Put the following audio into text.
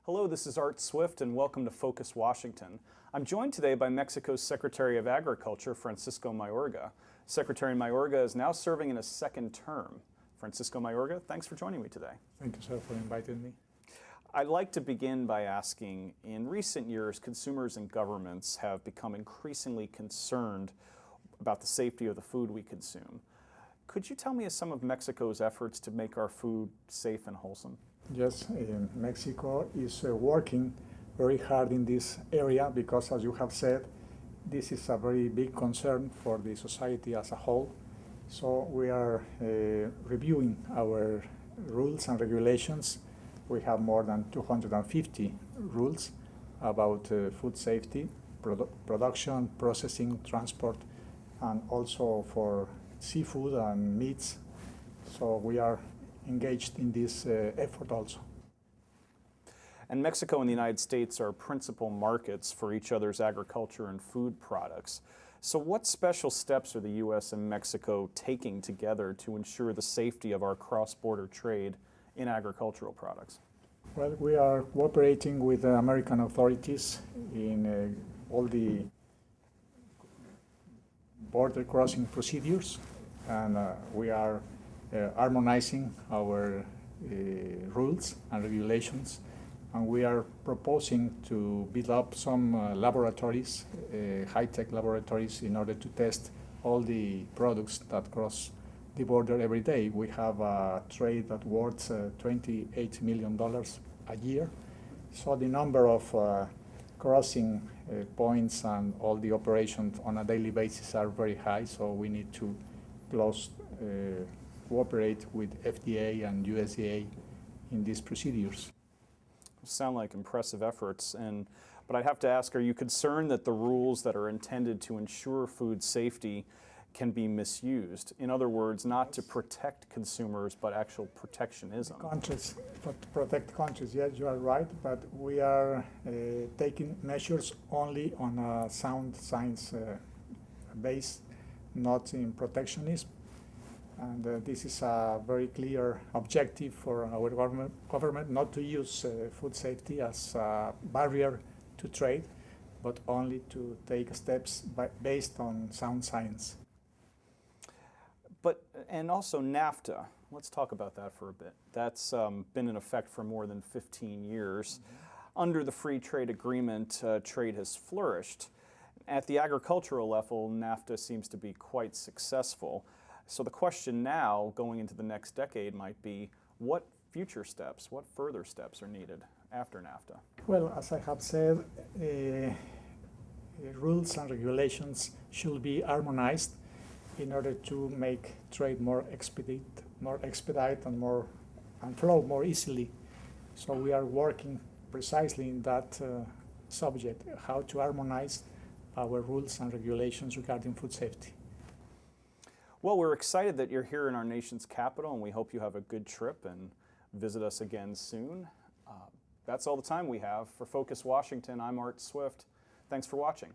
Hello, this is Art Swift and welcome to Focus Washington. I'm joined today by Mexico's Secretary of Agriculture, Francisco Mayorga. Secretary Mayorga is now serving in a second term. Francisco Mayorga, thanks for joining me today. Thank you, sir, for inviting me. I'd like to begin by asking, in recent years, consumers and governments have become increasingly concerned about the safety of the food we consume. Could you tell me of some of Mexico's efforts to make our food safe and wholesome? Yes, Mexico is working very hard in this area because, as you have said, this is a very big concern for the society as a whole. So we are reviewing our rules and regulations. We have more than 250 rules about food safety, production, processing, transport, and also for seafood and meats. So we are engaged in this effort also. And Mexico and the United States are principal markets for each other's agriculture and food products. So what special steps are the U.S. and Mexico taking together to ensure the safety of our cross-border trade in agricultural products? Well, we are cooperating with the American authorities in all the border crossing procedures, and we are harmonizing our rules and regulations, and we are proposing to build up some laboratories, high-tech laboratories, in order to test all the products that cross the border every day. We have a trade that worth $28 million a year, so the number of crossing points and all the operations on a daily basis are very high, so we need to cooperate with FDA and USDA in these procedures. Sound like impressive efforts, but I have to ask, are you concerned that the rules that are intended to ensure food safety can be misused? In other words, not to protect consumers, but actual protectionism. Countries, but protect countries, yes, you are right, but we are taking measures only on a sound science base, not in protectionism. And this is a very clear objective for our government not to use food safety as a barrier to trade, but only to take steps based on sound science. And also NAFTA, let's talk about that for a bit. That's been in effect for more than 15 years. Mm-hmm. Under the free trade agreement, trade has flourished. At the agricultural level, NAFTA seems to be quite successful. So the question now, going into the next decade, might be, what future steps, what further steps are needed after NAFTA? Well, as I have said, rules and regulations should be harmonized in order to make trade more expedite and flow more easily. So we are working precisely in that subject, how to harmonize our rules and regulations regarding food safety. Well, we're excited that you're here in our nation's capital, and we hope you have a good trip and visit us again soon. That's all the time we have. For Focus Washington, I'm Art Swift. Thanks for watching.